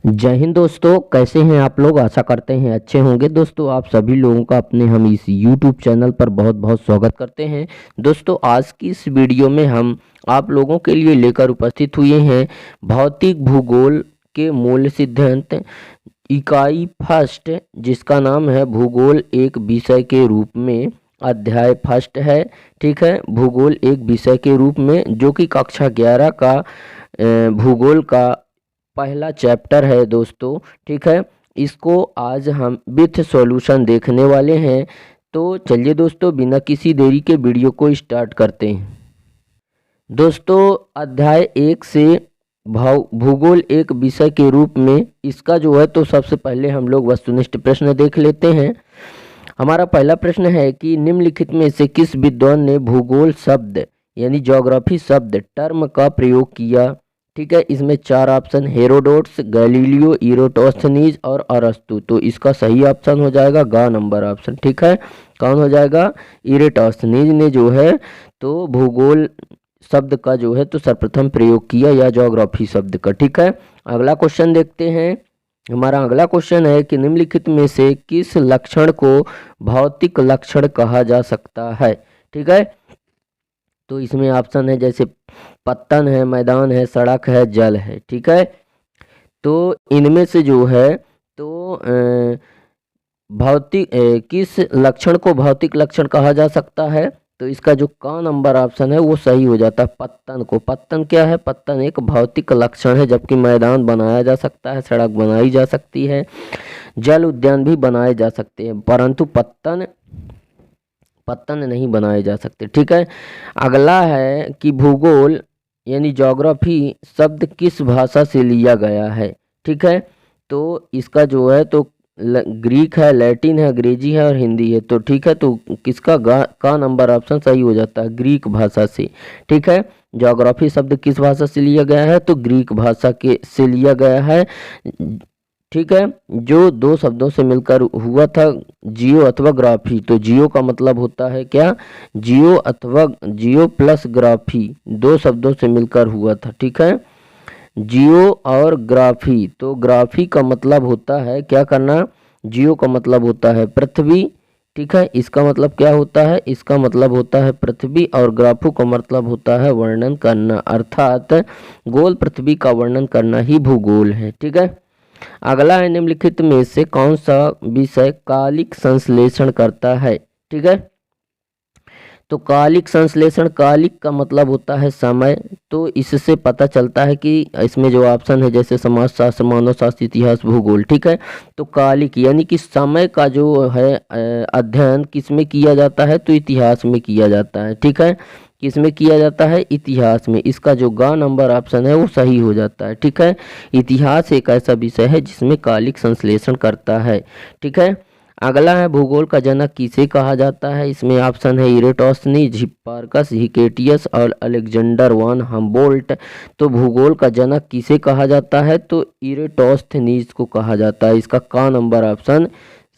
जय हिंद दोस्तों, कैसे हैं आप लोग। आशा करते हैं अच्छे होंगे। दोस्तों आप सभी लोगों का अपने हम इस YouTube चैनल पर बहुत बहुत स्वागत करते हैं। दोस्तों आज की इस वीडियो में हम आप लोगों के लिए लेकर उपस्थित हुए हैं भौतिक भूगोल के मूल सिद्धांत इकाई फर्स्ट, जिसका नाम है भूगोल एक विषय के रूप में। अध्याय फर्स्ट है, ठीक है, भूगोल एक विषय के रूप में, जो कि कक्षा 11 का भूगोल का पहला चैप्टर है दोस्तों। ठीक है, इसको आज हम विथ सॉल्यूशन देखने वाले हैं। तो चलिए दोस्तों, बिना किसी देरी के वीडियो को स्टार्ट करते हैं। दोस्तों अध्याय 1 से भूगोल एक विषय के रूप में, इसका जो है तो सबसे पहले हम लोग वस्तुनिष्ठ प्रश्न देख लेते हैं। हमारा पहला प्रश्न है कि निम्नलिखित में से किस विद्वान ने भूगोल शब्द यानी ज्योग्राफी शब्द टर्म का प्रयोग किया। ठीक है, इसमें 4 ऑप्शन, हेरोडोट्स, गैलीलियो, इराटोस्थनीज और अरस्तु। तो इसका सही ऑप्शन हो जाएगा ग नंबर ऑप्शन। ठीक है, कौन हो जाएगा, इराटोस्थनीज ने जो है तो भूगोल शब्द का जो है तो सर्वप्रथम प्रयोग किया, या ज्योग्राफी शब्द का। ठीक है, अगला क्वेश्चन देखते हैं। हमारा अगला क्वेश्चन है कि निम्नलिखित में से किस लक्षण को भौतिक लक्षण कहा जा सकता है। ठीक है, तो इसमें ऑप्शन है जैसे पत्तन है, मैदान है, सड़क है, जल है। ठीक है, तो इनमें से जो है तो भौतिक किस लक्षण को भौतिक लक्षण कहा जा सकता है। तो इसका जो का नंबर ऑप्शन है वो सही हो जाता है पत्तन को। पत्तन क्या है, पत्तन एक भौतिक लक्षण है, जबकि मैदान बनाया जा सकता है, सड़क बनाई जा सकती है, जल उद्यान भी बनाए जा सकते हैं, परंतु पत्तन नहीं बनाए जा सकते। ठीक है, अगला है कि भूगोल यानी ज्योग्राफी शब्द किस भाषा से लिया गया है। ठीक है, तो इसका जो है तो ग्रीक है, लैटिन है, अंग्रेजी है और हिंदी है। तो ठीक है, तो किसका का नंबर ऑप्शन सही हो जाता है ग्रीक भाषा से। ठीक है, ज्योग्राफी शब्द किस भाषा से लिया गया है, तो ग्रीक भाषा के से लिया गया है। ठीक है, जो 2 शब्दों से मिलकर हुआ था, जियो अथवा ग्राफी। तो जियो का मतलब होता है क्या, जियो अथवा जियो प्लस ग्राफी, 2 शब्दों से मिलकर हुआ था। ठीक है, जियो और ग्राफी। तो ग्राफी का मतलब होता है क्या करना, जियो का मतलब होता है पृथ्वी। ठीक है, इसका मतलब क्या होता है, इसका मतलब होता है पृथ्वी, और ग्राफो का मतलब होता है वर्णन करना, अर्थात गोल पृथ्वी का वर्णन करना ही भूगोल है। ठीक है, अगला है निम्नलिखित में से कौन सा विषय कालिक संश्लेषण करता है। ठीक है, तो कालिक संश्लेषण, कालिक का मतलब होता है समय। तो इससे पता चलता है कि इसमें जो ऑप्शन है जैसे समाजशास्त्र, मानव शास्त्र, इतिहास, भूगोल। ठीक है, तो कालिक यानी कि समय का जो है अध्ययन किस में किया जाता है, तो इतिहास में किया जाता है। ठीक है, किस में किया जाता है, इतिहास में। इसका जो ग नंबर ऑप्शन है वो सही हो जाता है। ठीक है, इतिहास एक ऐसा विषय है जिसमें कालिक संश्लेषण करता है। ठीक है, अगला है भूगोल का जनक किसे कहा जाता है। इसमें ऑप्शन है इरेटोस्थनीज, हिप्पारकस, हिकेटियस और अलेक्जेंडर वन हम्बोल्ट। तो भूगोल का जनक किसे कहा जाता है, तो इरेटोस्थनीज को कहा जाता है। इसका का नंबर ऑप्शन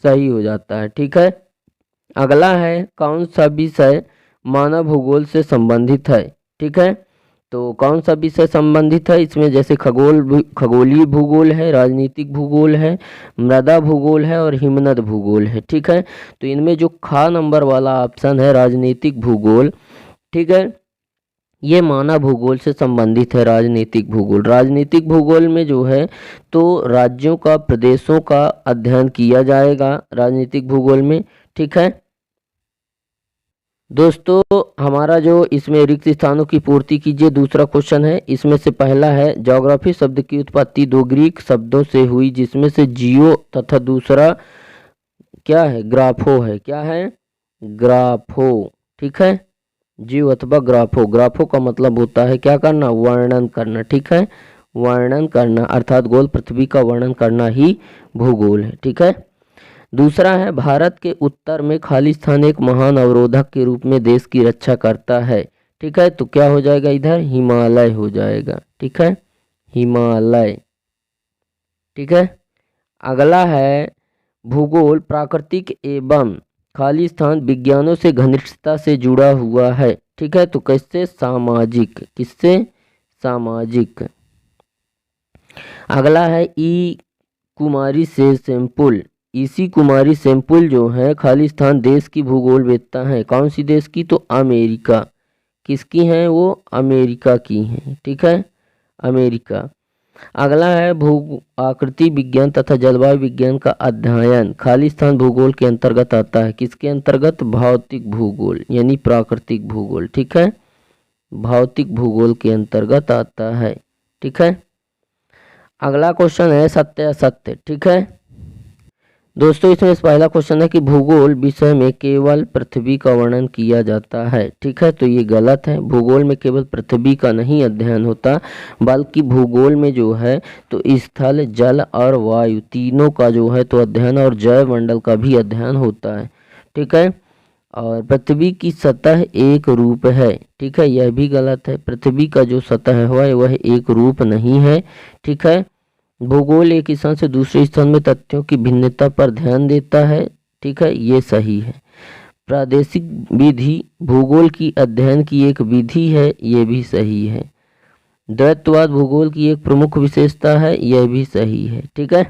सही हो जाता है। ठीक है, अगला है कौन सा विषय मानव भूगोल से संबंधित है। ठीक है, तो कौन सा विषय संबंधित है, इसमें जैसे खगोलीय भूगोल है, राजनीतिक भूगोल है, मृदा भूगोल है और हिमनद भूगोल है। ठीक है, तो इनमें जो खा नंबर वाला ऑप्शन है राजनीतिक भूगोल, ठीक है, ये मानव भूगोल से संबंधित है। राजनीतिक भूगोल, राजनीतिक भूगोल में जो है तो राज्यों का, प्रदेशों का अध्ययन किया जाएगा राजनीतिक भूगोल में। ठीक है दोस्तों, हमारा जो इसमें रिक्त स्थानों की पूर्ति कीजिए दूसरा क्वेश्चन है। इसमें से पहला है ज्योग्राफी शब्द की उत्पत्ति 2 ग्रीक शब्दों से हुई, जिसमें से जियो तथा दूसरा क्या है, ग्राफो है। क्या है, ग्राफो। ठीक है, जियो अथवा ग्राफो। ग्राफो का मतलब होता है क्या करना, वर्णन करना। ठीक है, वर्णन करना, अर्थात गोल पृथ्वी का वर्णन करना ही भूगोल है। ठीक है, दूसरा है भारत के उत्तर में खाली स्थान एक महान अवरोधक के रूप में देश की रक्षा करता है। ठीक है, तो क्या हो जाएगा, इधर हिमालय हो जाएगा। ठीक है, हिमालय। ठीक है, अगला है भूगोल प्राकृतिक एवं खाली स्थान विज्ञानों से घनिष्ठता से जुड़ा हुआ है। ठीक है, तो किससे, सामाजिक, किससे, सामाजिक। अगला है ई कुमारी से सैंपल। इसी कुमारी सैंपल जो है खालिस्तान देश की भूगोल वेत्ता है। कौन सी देश की? तो अमेरिका। किसकी हैं वो? अमेरिका की हैं। ठीक है, अमेरिका। अगला है भू आकृति विज्ञान तथा जलवायु विज्ञान का अध्ययन खालिस्तान भूगोल के अंतर्गत आता है। किसके अंतर्गत? भौतिक भूगोल यानी प्राकृतिक भूगोल। ठीक है, भौतिक भूगोल के अंतर्गत आता है। ठीक है, अगला क्वेश्चन है सत्य असत्य। ठीक है दोस्तों, इसमें पहला क्वेश्चन है कि भूगोल विषय में केवल पृथ्वी का वर्णन किया जाता है। ठीक है, तो ये गलत है। भूगोल में केवल पृथ्वी का नहीं अध्ययन होता, बल्कि भूगोल में जो है तो स्थल, जल और वायु तीनों का जो है तो अध्ययन और जैव मंडल का भी अध्ययन होता है। ठीक है, और पृथ्वी की सतह एक रूप है। ठीक है, यह भी गलत है। पृथ्वी का जो सतह है वह एक रूप नहीं है। ठीक है, भूगोल एक स्थान से दूसरे स्थान में तथ्यों की भिन्नता पर ध्यान देता है। ठीक है, ये सही है। प्रादेशिक विधि भूगोल की अध्ययन की एक विधि है, ये भी सही है। द्वैतवाद भूगोल की एक प्रमुख विशेषता है, यह भी सही है। ठीक है,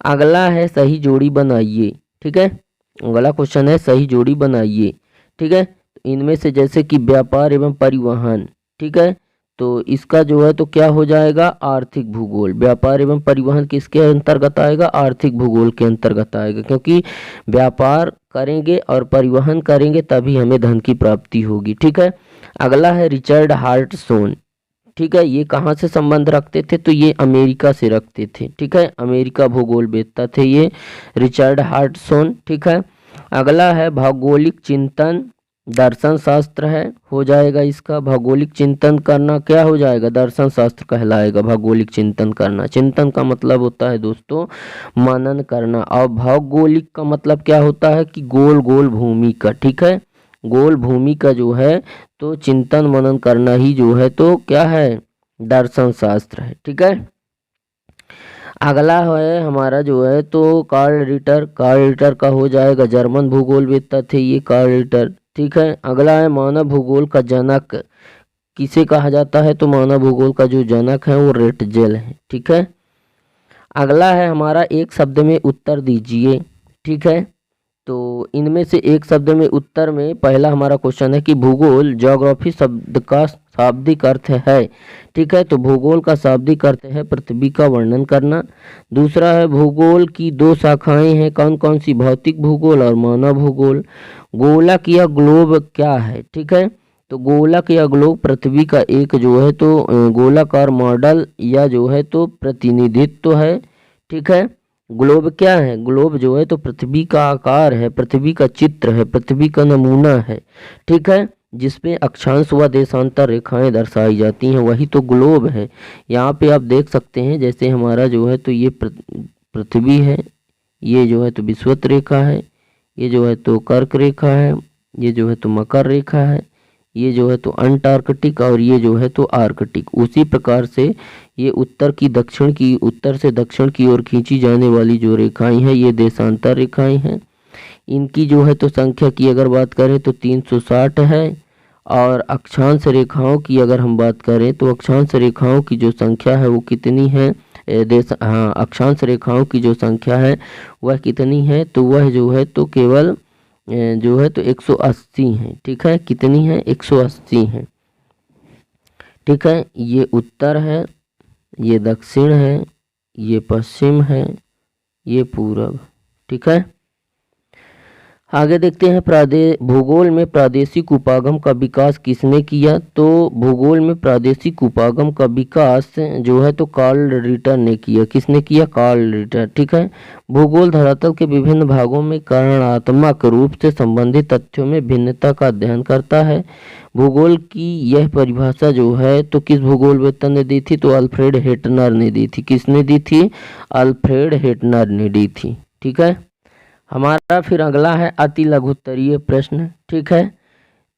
अगला है सही जोड़ी बनाइए। ठीक है, अगला क्वेश्चन है सही जोड़ी बनाइए। ठीक है, इनमें से जैसे कि व्यापार एवं परिवहन। ठीक है, तो इसका जो है तो क्या हो जाएगा? आर्थिक भूगोल। व्यापार एवं परिवहन किसके अंतर्गत आएगा? आर्थिक भूगोल के अंतर्गत आएगा, क्योंकि व्यापार करेंगे और परिवहन करेंगे तभी हमें धन की प्राप्ति होगी। ठीक है, अगला है रिचर्ड हार्टसोन। ठीक है, ये कहाँ से संबंध रखते थे? तो ये अमेरिका से रखते थे। ठीक है, अमेरिका भूगोल वेत्ता थे ये रिचर्ड हार्टसोन। ठीक है, अगला है भौगोलिक चिंतन दर्शन शास्त्र है, हो जाएगा इसका। भौगोलिक चिंतन करना क्या हो जाएगा? दर्शन शास्त्र कहलाएगा भौगोलिक चिंतन करना। चिंतन का मतलब होता है दोस्तों मनन करना, और भौगोलिक का मतलब क्या होता है कि गोल गोल भूमि का। ठीक है, गोल भूमि का जो है तो चिंतन मनन करना ही जो है तो क्या है? दर्शन शास्त्र है। ठीक है, अगला है हमारा जो है तो कार्ल रिटर। कार्ल रिटर का हो जाएगा जर्मन भूगोल वेत्ता थे ये कार्ल रिटर। ठीक है, अगला है मानव भूगोल का जनक किसे कहा जाता है? तो मानव भूगोल का जो जनक है वो रेटजेल है। ठीक है, अगला है हमारा एक शब्द में उत्तर दीजिए। ठीक है, तो इनमें से एक शब्द में उत्तर में पहला हमारा क्वेश्चन है कि भूगोल ज्योग्राफी शब्द का शाब्दिक अर्थ है। ठीक है, तो भूगोल का शाब्दिक अर्थ है पृथ्वी का वर्णन करना। दूसरा है भूगोल की दो शाखाएं हैं, कौन कौन सी? भौतिक भूगोल और मानव भूगोल। गोलक या ग्लोब क्या है? ठीक है, तो गोलक या ग्लोब पृथ्वी का एक जो है तो गोलाकार मॉडल या जो है तो प्रतिनिधित्व है। ठीक है, ग्लोब क्या है? ग्लोब जो है तो पृथ्वी का आकार है, पृथ्वी का चित्र है, पृथ्वी का नमूना है। ठीक है, जिसमें अक्षांश व देशांतर रेखाएं दर्शाई जाती हैं, वही तो ग्लोब है। यहाँ पे आप देख सकते हैं जैसे हमारा जो है तो ये पृथ्वी है, ये जो है तो विषुवत रेखा है, ये जो है तो कर्क रेखा है, ये जो है तो मकर रेखा है, ये जो है तो अंटार्कटिक और ये जो है तो आर्कटिक। उसी प्रकार से ये उत्तर से दक्षिण की ओर खींची जाने वाली जो रेखाएं हैं ये देशांतर रेखाएं हैं। इनकी जो है तो संख्या की अगर बात करें तो 360 है, और अक्षांश रेखाओं की अगर हम बात करें तो अक्षांश रेखाओं की जो संख्या है वो कितनी है? अक्षांश रेखाओं की जो संख्या है वह कितनी है? तो वह जो है तो केवल जो है तो 180 है। ठीक है, कितनी है? 180 है। ठीक है, ये उत्तर है, ये दक्षिण है, ये पश्चिम है, ये पूरब। ठीक है, आगे देखते हैं भूगोल में प्रादेशिक उपागम का विकास किसने किया? तो भूगोल में प्रादेशिक उपागम का विकास जो है तो कार्ल रिटर ने किया। किसने किया? Karl Ritter. ठीक है, भूगोल धरातल के विभिन्न भागों में कारणात्मक रूप से संबंधित तथ्यों में भिन्नता का अध्ययन करता है। भूगोल की यह परिभाषा जो है तो किस भूगोलवेत्ता ने दी थी? तो अल्फ्रेड हेटनर ने दी थी। किसने दी थी? अल्फ्रेड हेटनर ने दी थी। ठीक है, हमारा फिर अगला है अति लघुत्तरीय प्रश्न। ठीक है,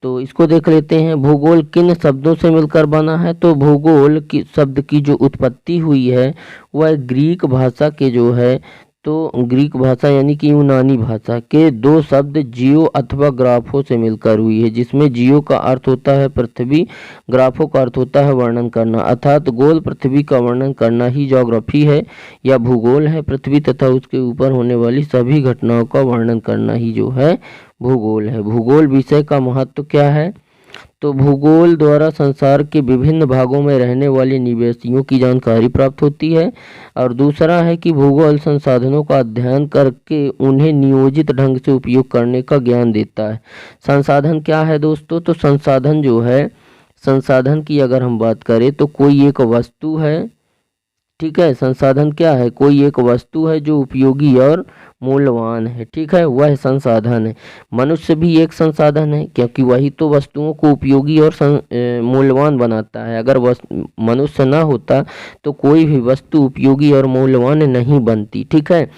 तो इसको देख लेते हैं। भूगोल किन शब्दों से मिलकर बना है? तो भूगोल की शब्द की जो उत्पत्ति हुई है वह ग्रीक भाषा के जो है तो ग्रीक भाषा यानी कि यूनानी भाषा के दो शब्द जियो अथवा ग्राफो से मिलकर हुई है, जिसमें जियो का अर्थ होता है पृथ्वी, ग्राफो का अर्थ होता है वर्णन करना, अर्थात गोल पृथ्वी का वर्णन करना ही ज्योग्राफी है या भूगोल है। पृथ्वी तथा उसके ऊपर होने वाली सभी घटनाओं का वर्णन करना ही जो है भूगोल है। भूगोल विषय का महत्व क्या है? तो भूगोल द्वारा संसार के विभिन्न भागों में रहने वाले निवासियों की जानकारी प्राप्त होती है। और दूसरा है कि भूगोल संसाधनों का अध्ययन करके उन्हें नियोजित ढंग से उपयोग करने का ज्ञान देता है। संसाधन क्या है दोस्तों? तो संसाधन जो है, संसाधन की अगर हम बात करें तो कोई एक वस्तु है, ठीक है। संसाधन क्या है? कोई एक वस्तु है जो उपयोगी और मूल्यवान है, ठीक है, वह संसाधन है। मनुष्य भी एक संसाधन है, क्योंकि वही तो वस्तुओं को उपयोगी और मूल्यवान बनाता है। अगर मनुष्य ना होता तो कोई भी वस्तु उपयोगी और मूल्यवान नहीं बनती, ठीक है।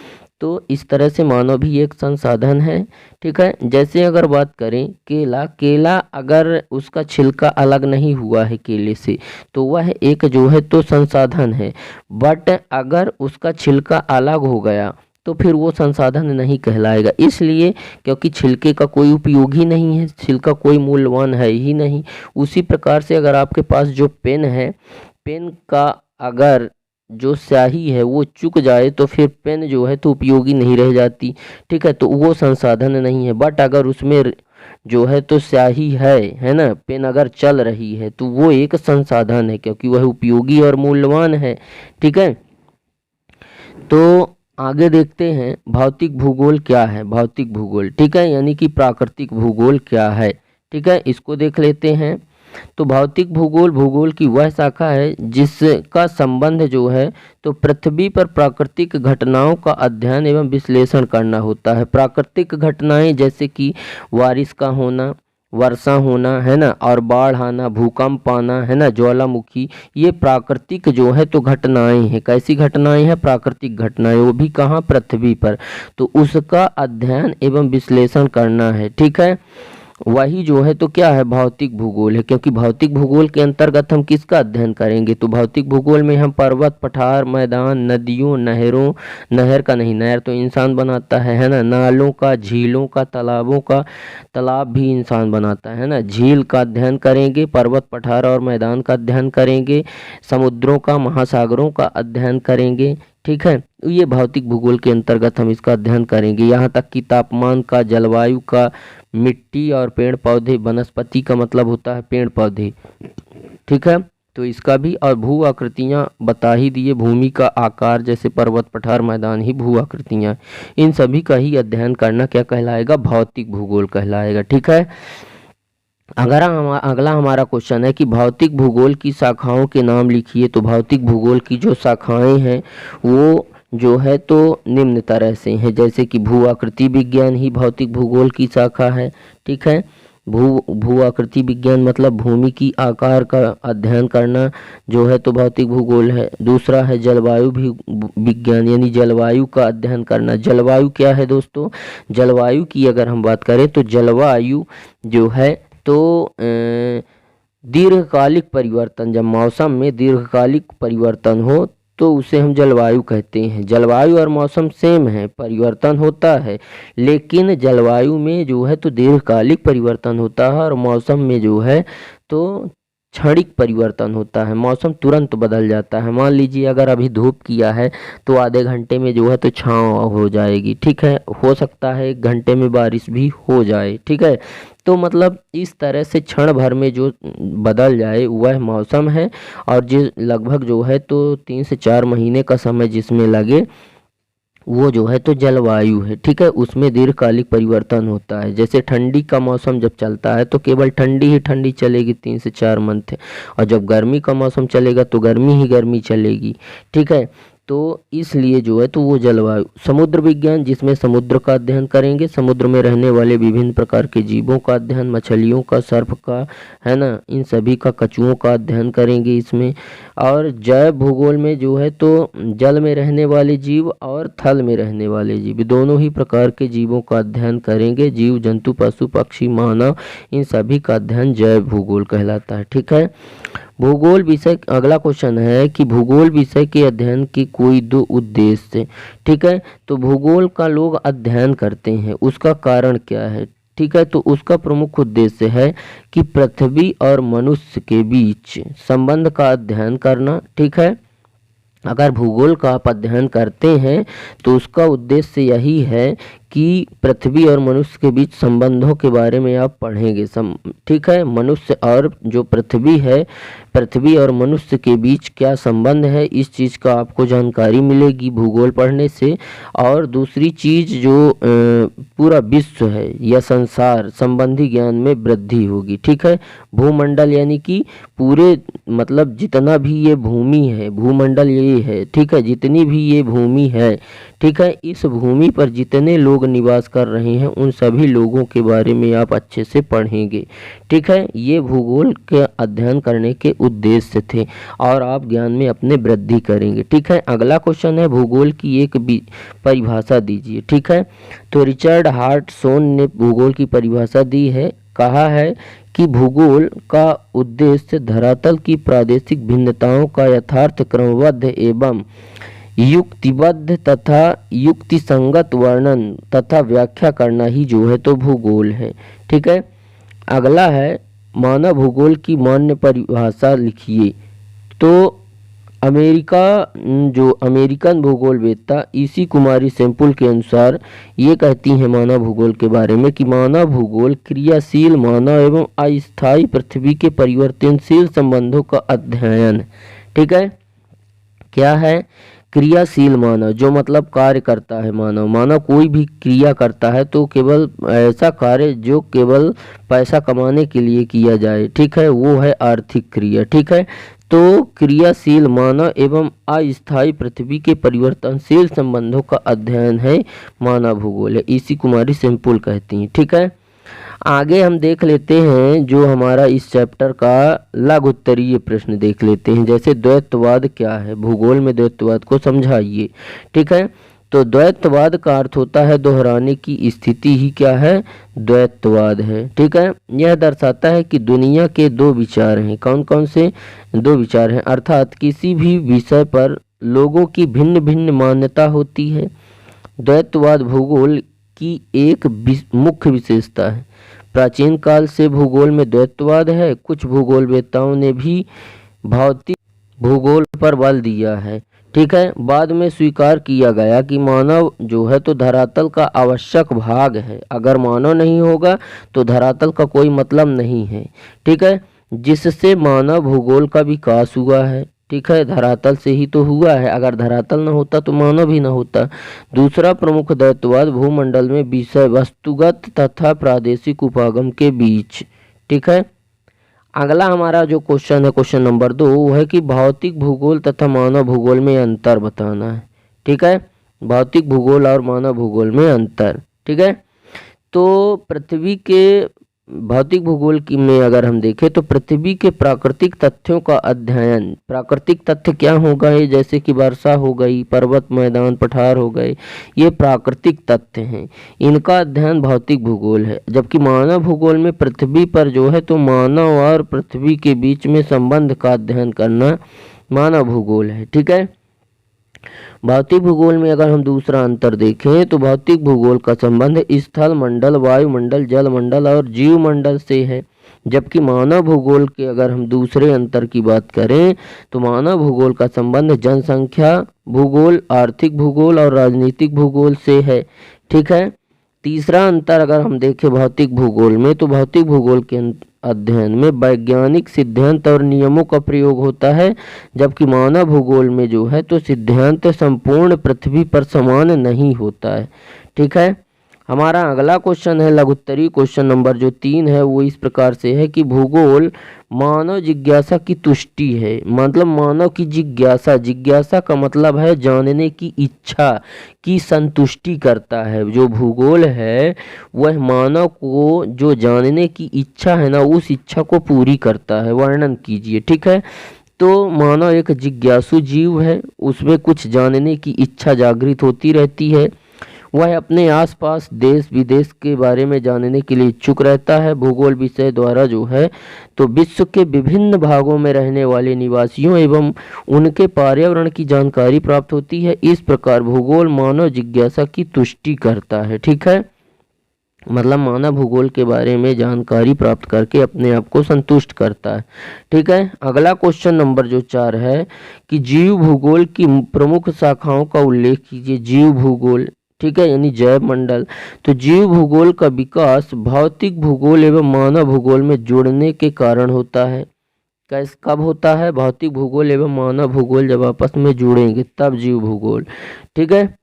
तो इस तरह से मानव भी एक संसाधन है, ठीक है। जैसे अगर बात करें केला, केला अगर उसका छिलका अलग नहीं हुआ है केले से तो वह एक जो है तो संसाधन है, बट अगर उसका छिलका अलग हो गया तो फिर वो संसाधन नहीं कहलाएगा, इसलिए क्योंकि छिलके का कोई उपयोग ही नहीं है, छिलका कोई मूल्यवान है ही नहीं। उसी प्रकार से अगर आपके पास जो पेन है, पेन का अगर जो स्याही है वो चुक जाए तो फिर पेन जो है तो उपयोगी नहीं रह जाती, ठीक है, तो वो संसाधन नहीं है। बट अगर उसमें जो है तो स्याही है ना, पेन अगर चल रही है तो वो एक संसाधन है, क्योंकि वह उपयोगी और मूल्यवान है, ठीक है। तो आगे देखते हैं भौतिक भूगोल क्या है। भौतिक भूगोल, ठीक है, यानी कि प्राकृतिक भूगोल क्या है, ठीक है, इसको देख लेते हैं। तो भौतिक भूगोल भूगोल की वह शाखा है जिसका संबंध जो है तो पृथ्वी पर प्राकृतिक घटनाओं का अध्ययन एवं विश्लेषण करना होता है। प्राकृतिक घटनाएं जैसे कि बारिश का होना, वर्षा होना, है ना, और बाढ़ आना, भूकंप आना, है ना, ज्वालामुखी, ये प्राकृतिक जो है तो घटनाएं हैं। कैसी घटनाएं हैं? प्राकृतिक घटनाएं, वो भी कहाँ? पृथ्वी पर। तो उसका अध्ययन एवं विश्लेषण करना है, ठीक है, वही जो है तो क्या है? भौतिक भूगोल है। क्योंकि भौतिक भूगोल के अंतर्गत हम किसका अध्ययन करेंगे? तो भौतिक भूगोल में हम पर्वत, पठार, मैदान, नदियों, नहरों, नहर का नहीं, नहर तो इंसान बनाता है ना, नालों का, झीलों का, तालाबों का, तालाब भी इंसान बनाता है ना, झील का अध्ययन करेंगे, पर्वत, पठार और मैदान का अध्ययन करेंगे, समुद्रों का, महासागरों का अध्ययन करेंगे, ठीक है। ये भौतिक भूगोल के अंतर्गत हम इसका अध्ययन करेंगे। यहाँ तक कि तापमान का, जलवायु का, मिट्टी और पेड़ पौधे, वनस्पति का मतलब होता है पेड़ पौधे, ठीक है, तो इसका भी, और भू आकृतियाँ बता ही दिए, भूमि का आकार जैसे पर्वत, पठार, मैदान ही भू आकृतियाँ, इन सभी का ही अध्ययन करना क्या कहलाएगा? भौतिक भूगोल कहलाएगा, ठीक है। अगला हमारा क्वेश्चन है कि भौतिक भूगोल की शाखाओं के नाम लिखिए। तो भौतिक भूगोल की जो शाखाएं हैं वो जो है तो निम्न तरह से हैं, जैसे कि भू आकृति विज्ञान ही भौतिक भूगोल की शाखा है, ठीक है। भू आकृति विज्ञान मतलब भूमि की आकार का अध्ययन करना जो है तो भौतिक भूगोल है। दूसरा है जलवायु भी विज्ञान, यानी जलवायु का अध्ययन करना। जलवायु क्या है दोस्तों? जलवायु की अगर हम बात करें तो जलवायु जो है तो दीर्घकालिक परिवर्तन, जब मौसम में दीर्घकालिक परिवर्तन हो तो उसे हम जलवायु कहते हैं। जलवायु और मौसम सेम है, परिवर्तन होता है, लेकिन जलवायु में जो है तो दीर्घकालिक परिवर्तन होता है और मौसम में जो है तो क्षणिक परिवर्तन होता है, मौसम तुरंत बदल जाता है। मान लीजिए अगर अभी धूप किया है तो आधे घंटे में जो है तो छाँव हो जाएगी, ठीक है, हो सकता है 1 घंटे में बारिश भी हो जाए, ठीक है। तो मतलब इस तरह से क्षण भर में जो बदल जाए वह मौसम है, और जो लगभग जो है तो 3 से 4 महीने का समय जिसमें लगे वो जो है तो जलवायु है, ठीक है, उसमें दीर्घकालिक परिवर्तन होता है। जैसे ठंडी का मौसम जब चलता है तो केवल ठंडी ही ठंडी चलेगी 3 से 4 मंथ, और जब गर्मी का मौसम चलेगा तो गर्मी ही गर्मी चलेगी, ठीक है। तो इसलिए जो है तो वो जलवायु। समुद्र विज्ञान जिसमें समुद्र का अध्ययन करेंगे, समुद्र में रहने वाले विभिन्न प्रकार के जीवों का अध्ययन, मछलियों का, सर्प का, है ना, इन सभी का, कछुओं का अध्ययन करेंगे इसमें। और जैव भूगोल में जो है तो जल में रहने वाले जीव और थल में रहने वाले जीव, दोनों ही प्रकार के जीवों का अध्ययन करेंगे। जीव जंतु, पशु पक्षी, मानव, इन सभी का अध्ययन जैव भूगोल कहलाता है, ठीक है। भूगोल विषय, अगला क्वेश्चन है कि भूगोल विषय के अध्ययन के कोई दो उद्देश्य। ठीक है, तो भूगोल का लोग अध्ययन करते हैं, उसका कारण क्या है? ठीक है, तो उसका प्रमुख उद्देश्य है कि पृथ्वी और मनुष्य के बीच संबंध का अध्ययन करना। ठीक है, अगर भूगोल का आप अध्ययन करते हैं तो उसका उद्देश्य यही है कि पृथ्वी और मनुष्य के बीच संबंधों के बारे में आप पढ़ेंगे। ठीक है, मनुष्य और जो पृथ्वी है, पृथ्वी और मनुष्य के बीच क्या संबंध है, इस चीज़ का आपको जानकारी मिलेगी भूगोल पढ़ने से। और दूसरी चीज़ जो पूरा विश्व है या संसार संबंधी ज्ञान में वृद्धि होगी। ठीक है, भूमंडल यानी कि पूरे मतलब जितना भी ये भूमि है, भूमंडल ये है। ठीक है, जितनी भी ये भूमि है, ठीक है, इस भूमि पर जितने लोग निवास कर रहे हैं उन सभी लोगों के बारे में आप अच्छे से पढ़ेंगे। ठीक है, ये भूगोल के अध्ययन करने के उद्देश्य थे और आप ज्ञान में अपने वृद्धि करेंगे। ठीक है, अगला क्वेश्चन है भूगोल की एक परिभाषा दीजिए। ठीक है, तो रिचर्ड हार्टसोन ने भूगोल की परिभाषा दी है। कहा है कि भूगोल का उद्देश्य धरातल की प्रादेशिक भिन्नताओं का यथार्थ क्रमबद्ध एवं युक्तिबद्ध तथा युक्तिसंगत वर्णन तथा व्याख्या करना ही जो है तो भूगोल है। ठीक है, अगला है मानव भूगोल की मान्य परिभाषा लिखिए। तो अमेरिकन भूगोलवेत्ता ईसी कुमारी सैंपुल के अनुसार ये कहती हैं मानव भूगोल के बारे में कि मानव भूगोल क्रियाशील मानव एवं अस्थायी पृथ्वी के परिवर्तनशील संबंधों का अध्ययन। ठीक है, क्या है? क्रियाशील मानव, जो मतलब कार्य करता है मानव कोई भी क्रिया करता है तो केवल ऐसा कार्य जो केवल पैसा कमाने के लिए किया जाए। ठीक है, वो है आर्थिक क्रिया। ठीक है, तो क्रियाशील मानव एवं अस्थायी पृथ्वी के परिवर्तनशील संबंधों का अध्ययन है मानव भूगोल है, ईसी कुमारी सैंपुल कहती हैं। ठीक है, आगे हम देख लेते हैं जो हमारा इस चैप्टर का लघु उत्तरीय प्रश्न देख लेते हैं। जैसे द्वैतवाद क्या है, भूगोल में द्वैतवाद को समझाइए। ठीक है, तो द्वैतवाद का अर्थ होता है दोहराने की स्थिति ही क्या है, द्वैतवाद है। ठीक है, यह दर्शाता है कि दुनिया के दो विचार हैं। कौन कौन से दो विचार हैं? अर्थात किसी भी विषय पर लोगों की भिन्न भिन्न मान्यता होती है। द्वैतवाद भूगोल की एक मुख्य विशेषता है। प्राचीन काल से भूगोल में द्वैतवाद है। कुछ भूगोलवेत्ताओं ने भी भौतिक भूगोल पर बल दिया है। ठीक है, बाद में स्वीकार किया गया कि मानव जो है तो धरातल का आवश्यक भाग है। अगर मानव नहीं होगा तो धरातल का कोई मतलब नहीं है। ठीक है, जिससे मानव भूगोल का विकास हुआ है। ठीक है, धरातल से ही तो हुआ है, अगर धरातल न होता तो मानव भी न होता। दूसरा प्रमुख द्वैतवाद भूमंडल में विषय वस्तुगत तथा प्रादेशिक उपागम के बीच। ठीक है, अगला हमारा जो क्वेश्चन है, क्वेश्चन नंबर 2, वो है कि भौतिक भूगोल तथा मानव भूगोल में अंतर बताना है। ठीक है, भौतिक भूगोल और मानव भूगोल में अंतर। ठीक है, तो पृथ्वी के भौतिक भूगोल की में अगर हम देखें तो पृथ्वी के प्राकृतिक तथ्यों का अध्ययन। प्राकृतिक तथ्य क्या हो गए? जैसे कि वर्षा हो गई, पर्वत, मैदान, पठार हो गए, ये प्राकृतिक तथ्य हैं, इनका अध्ययन भौतिक भूगोल है। जबकि मानव भूगोल में पृथ्वी पर जो है तो मानव और पृथ्वी के बीच में संबंध का अध्ययन करना मानव भूगोल है। ठीक है, भौतिक भूगोल में अगर हम दूसरा अंतर देखें तो भौतिक भूगोल का संबंध स्थल मंडल, वायुमंडल, जल मंडल और जीव मंडल से है। जबकि मानव भूगोल के अगर हम दूसरे अंतर की बात करें तो मानव भूगोल का संबंध जनसंख्या भूगोल, आर्थिक भूगोल और राजनीतिक भूगोल से है। ठीक है, तीसरा अंतर अगर हम देखें भौतिक भूगोल में तो भौतिक भूगोल के अध्ययन में वैज्ञानिक सिद्धांत और नियमों का प्रयोग होता है। जबकि मानव भूगोल में जो है तो सिद्धांत संपूर्ण पृथ्वी पर समान नहीं होता है। ठीक है, हमारा अगला क्वेश्चन है लघुत्तरी क्वेश्चन नंबर जो 3 है, वो इस प्रकार से है कि भूगोल मानव जिज्ञासा की तुष्टि है। मतलब मानव की जिज्ञासा, जिज्ञासा का मतलब है जानने की इच्छा की संतुष्टि करता है। जो भूगोल है वह मानव को जो जानने की इच्छा है ना, उस इच्छा को पूरी करता है। वर्णन कीजिए। ठीक है, तो मानव एक जिज्ञासु जीव है, उसमें कुछ जानने की इच्छा जागृत होती रहती है। वह अपने आसपास देश विदेश के बारे में जानने के लिए इच्छुक रहता है। भूगोल विषय द्वारा जो है तो विश्व के विभिन्न भागों में रहने वाले निवासियों एवं उनके पर्यावरण की जानकारी प्राप्त होती है। इस प्रकार भूगोल मानव जिज्ञासा की तुष्टि करता है। ठीक है, मतलब मानव भूगोल के बारे में जानकारी प्राप्त करके अपने आप को संतुष्ट करता है। ठीक है, अगला क्वेश्चन नंबर जो 4 है कि जीव भूगोल की प्रमुख शाखाओं का उल्लेख कीजिए। जीव भूगोल, ठीक है, यानी जैव मंडल। तो जीव भूगोल का विकास भौतिक भूगोल एवं मानव भूगोल में जुड़ने के कारण होता है। कब होता है? भौतिक भूगोल एवं मानव भूगोल जब आपस में जुड़ेंगे तब जीव भूगोल। ठीक है,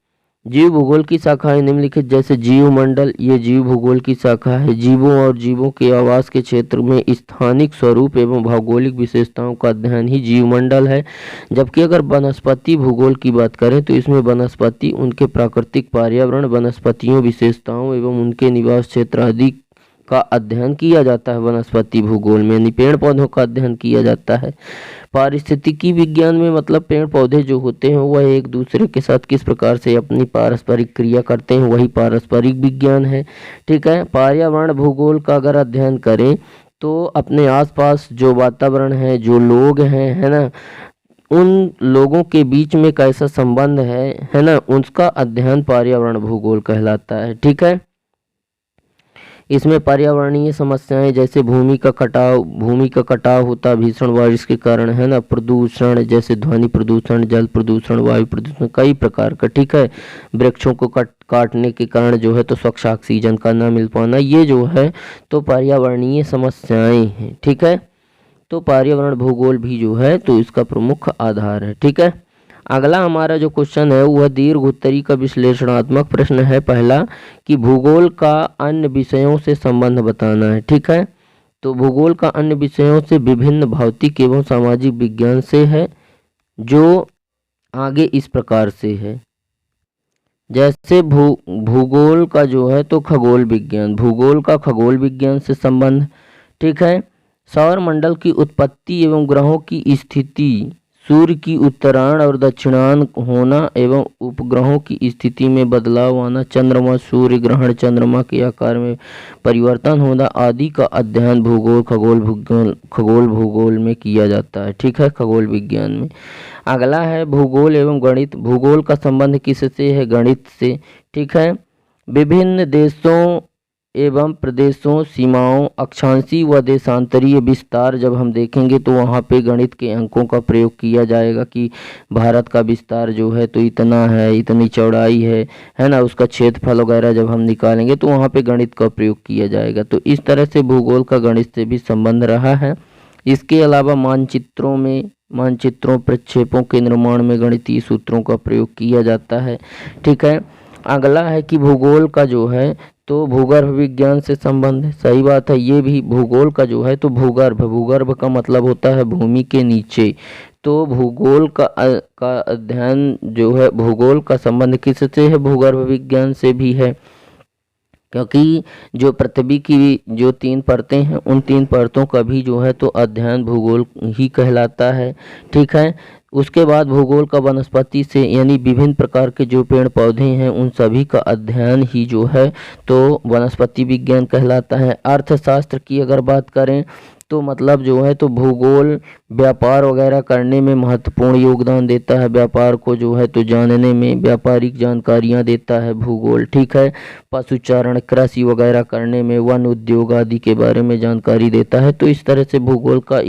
जीव भूगोल की शाखाएं निम्नलिखित, जैसे जीव मंडल, ये जीव भूगोल की शाखा है। जीवों और जीवों के आवास के क्षेत्र में स्थानिक स्वरूप एवं भौगोलिक विशेषताओं का अध्ययन ही जीव मंडल है। जबकि अगर वनस्पति भूगोल की बात करें तो इसमें वनस्पति, उनके प्राकृतिक पर्यावरण, वनस्पतियों विशेषताओं एवं उनके निवास क्षेत्र आदि का अध्ययन किया जाता है। वनस्पति भूगोल में यानी पेड़ पौधों का अध्ययन किया जाता है। पारिस्थितिकी विज्ञान में मतलब पेड़ पौधे जो होते हैं वह एक दूसरे के साथ किस प्रकार से अपनी पारस्परिक क्रिया करते हैं, वही पारस्परिक विज्ञान है। ठीक है, पर्यावरण भूगोल का अगर अध्ययन करें तो अपने आसपास जो वातावरण है, जो लोग हैं, है ना, उन लोगों के बीच में कैसा संबंध है ना, उसका अध्ययन पर्यावरण भूगोल कहलाता है। ठीक है, इसमें पर्यावरणीय समस्याएं जैसे भूमि का कटाव होता भीषण बारिश के कारण, है ना, प्रदूषण जैसे ध्वनि प्रदूषण, जल प्रदूषण, वायु प्रदूषण, कई प्रकार का। ठीक है, वृक्षों को काटने के कारण जो है तो स्वच्छ ऑक्सीजन का न मिल पाना, ये जो है तो पर्यावरणीय समस्याएं हैं। ठीक है, तो पर्यावरण भूगोल भी जो है तो इसका प्रमुख आधार है। ठीक है, अगला हमारा जो क्वेश्चन है वह दीर्घ उत्तरी का विश्लेषणात्मक प्रश्न है। पहला कि भूगोल का अन्य विषयों से संबंध बताना है। ठीक है, तो भूगोल का अन्य विषयों से विभिन्न भौतिक एवं सामाजिक विज्ञान से है, जो आगे इस प्रकार से है। जैसे भूगोल का जो है तो खगोल विज्ञान, भूगोल का खगोल विज्ञान से संबंध। ठीक है, सौर मंडल की उत्पत्ति एवं ग्रहों की स्थिति, सूर्य की उत्तरायण और दक्षिणायन होना एवं उपग्रहों की स्थिति में बदलाव आना, चंद्रमा, सूर्य ग्रहण, चंद्रमा के आकार में परिवर्तन होना आदि का अध्ययन खगोल भूगोल में किया जाता है। ठीक है, खगोल विज्ञान में। अगला है भूगोल एवं गणित। भूगोल का संबंध किससे है? गणित से। ठीक है, विभिन्न देशों एवं प्रदेशों, सीमाओं, अक्षांशीय व देशांतरीय विस्तार जब हम देखेंगे तो वहाँ पे गणित के अंकों का प्रयोग किया जाएगा कि भारत का विस्तार जो है तो इतना है, इतनी चौड़ाई है ना, उसका क्षेत्रफल वगैरह जब हम निकालेंगे तो वहाँ पे गणित का प्रयोग किया जाएगा। तो इस तरह से भूगोल का गणित से भी संबंध रहा है। इसके अलावा मानचित्रों प्रक्षेपों के निर्माण में गणितीय सूत्रों का प्रयोग किया जाता है। ठीक है, अगला है कि भूगोल का जो है तो भूगर्भ विज्ञान से संबंध है। सही बात है, ये भी भूगोल का जो है तो भूगर्भ का मतलब होता है भूमि के नीचे। तो भूगोल का अध्ययन जो है, भूगोल का संबंध किससे है? भूगर्भ विज्ञान से भी है, क्योंकि जो पृथ्वी की जो 3 परतें हैं उन 3 परतों का भी जो है तो अध्ययन भूगोल ही कहलाता है। ठीक है, उसके बाद भूगोल का वनस्पति से यानी विभिन्न प्रकार के जो पेड़ पौधे हैं उन सभी का अध्ययन ही जो है तो वनस्पति विज्ञान कहलाता है। अर्थशास्त्र की अगर बात करें तो मतलब जो है तो भूगोल व्यापार वगैरह करने में महत्वपूर्ण योगदान देता है। व्यापार को जो है तो जानने में व्यापारिक जानकारियां देता है भूगोल। ठीक है, पशुचारण, कृषि वगैरह करने में, वन उद्योग आदि के बारे में जानकारी देता है। तो इस तरह से भूगोल का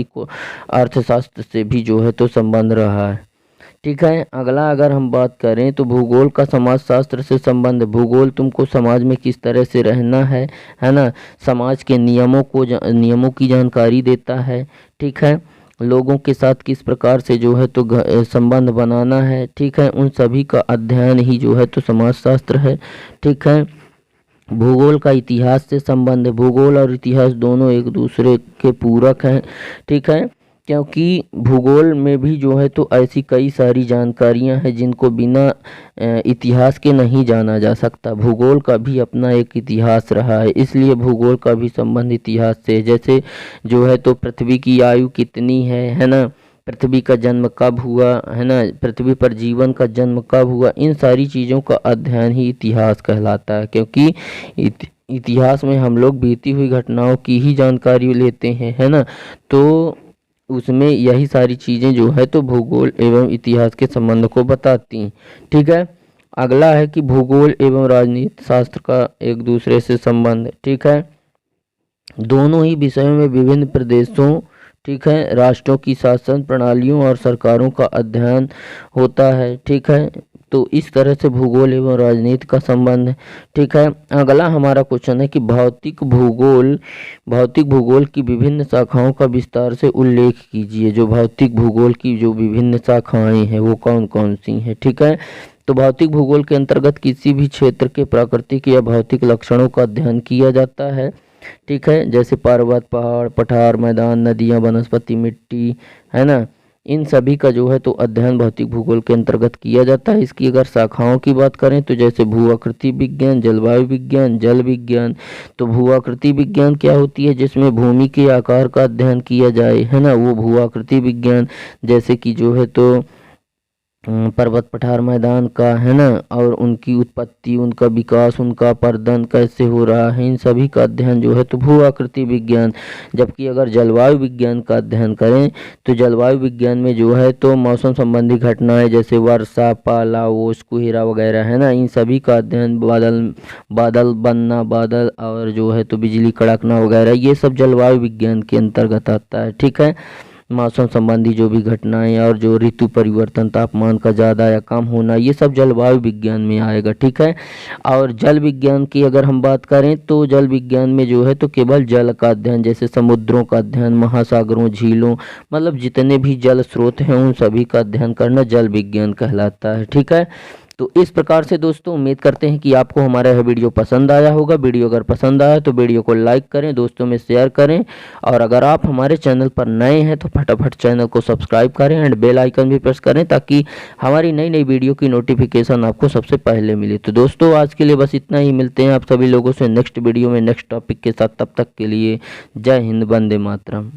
अर्थशास्त्र से भी जो है तो संबंध रहा है। ठीक है, अगला अगर हम बात करें तो भूगोल का समाजशास्त्र से संबंध। भूगोल तुमको समाज में किस तरह से रहना है ना, समाज के नियमों की जानकारी देता है। ठीक है, लोगों के साथ किस प्रकार से जो है तो संबंध बनाना है। ठीक है, उन सभी का अध्ययन ही जो है तो समाजशास्त्र है। ठीक है, भूगोल का इतिहास से संबंध। भूगोल और इतिहास दोनों एक दूसरे के पूरक हैं। ठीक है, क्योंकि भूगोल में भी जो है तो ऐसी कई सारी जानकारियां हैं जिनको बिना इतिहास के नहीं जाना जा सकता। भूगोल का भी अपना एक इतिहास रहा है, इसलिए भूगोल का भी संबंध इतिहास से। जैसे जो है तो पृथ्वी की आयु कितनी है ना, पृथ्वी का जन्म कब हुआ, है ना, पृथ्वी पर जीवन का जन्म कब हुआ, इन सारी चीज़ों का अध्ययन ही इतिहास कहलाता है। क्योंकि इतिहास में हम लोग बीती हुई घटनाओं की ही जानकारी लेते हैं, है ना, तो उसमें यही सारी चीज़ें जो है तो भूगोल एवं इतिहास के संबंध को बताती हैं। ठीक है, अगला है कि भूगोल एवं राजनीति शास्त्र का एक दूसरे से संबंध। ठीक है, दोनों ही विषयों में विभिन्न प्रदेशों, ठीक है, राष्ट्रों की शासन प्रणालियों और सरकारों का अध्ययन होता है। ठीक है, तो इस तरह से भूगोल एवं राजनीति का संबंध है। ठीक है, अगला हमारा क्वेश्चन है कि भौतिक भूगोल की विभिन्न शाखाओं का विस्तार से उल्लेख कीजिए। जो भौतिक भूगोल की जो विभिन्न शाखाएं हैं वो कौन कौन सी हैं। ठीक है, तो भौतिक भूगोल के अंतर्गत किसी भी क्षेत्र के प्राकृतिक या भौतिक लक्षणों का अध्ययन किया जाता है। ठीक है, जैसे पर्वत, पहाड़, पठार, मैदान, नदियाँ, वनस्पति, मिट्टी, है ना, इन सभी का जो है तो अध्ययन भौतिक भूगोल के अंतर्गत किया जाता है। इसकी अगर शाखाओं की बात करें तो जैसे भू आकृति विज्ञान, जलवायु विज्ञान, जल विज्ञान। तो भू आकृति विज्ञान क्या होती है, जिसमें भूमि के आकार का अध्ययन किया जाए, है ना, वो भू आकृति विज्ञान। जैसे कि जो है तो पर्वत, पठार, मैदान का, है ना, और उनकी उत्पत्ति, उनका विकास, उनका अपर्दन कैसे हो रहा है, इन सभी का अध्ययन जो है तो भू आकृति विज्ञान। जबकि अगर जलवायु विज्ञान का अध्ययन करें तो जलवायु विज्ञान में जो है तो मौसम संबंधी घटनाएं जैसे वर्षा, पाला, ओस, कुहेरा वगैरह, है ना, इन सभी का अध्ययन, बादल बनना, बादल और जो है तो बिजली कड़कना वगैरह, ये सब जलवायु विज्ञान के अंतर्गत आता है। ठीक है, मौसम संबंधी जो भी घटनाएं और जो ऋतु परिवर्तन, तापमान का ज़्यादा या कम होना, ये सब जलवायु विज्ञान में आएगा। ठीक है, और जल विज्ञान की अगर हम बात करें तो जल विज्ञान में जो है तो केवल जल का अध्ययन, जैसे समुद्रों का अध्ययन, महासागरों, झीलों, मतलब जितने भी जल स्रोत हैं उन सभी का अध्ययन करना जल विज्ञान कहलाता है। ठीक है, तो इस प्रकार से दोस्तों उम्मीद करते हैं कि आपको हमारा यह वीडियो पसंद आया होगा। वीडियो अगर पसंद आया तो वीडियो को लाइक करें, दोस्तों में शेयर करें, और अगर आप हमारे चैनल पर नए हैं तो फटाफट चैनल को सब्सक्राइब करें एंड बेल आइकन भी प्रेस करें ताकि हमारी नई नई वीडियो की नोटिफिकेशन आपको सबसे पहले मिले। तो दोस्तों आज के लिए बस इतना ही, मिलते हैं आप सभी लोगों से नेक्स्ट वीडियो में नेक्स्ट टॉपिक के साथ। तब तक के लिए जय हिंद, वंदे मातरम।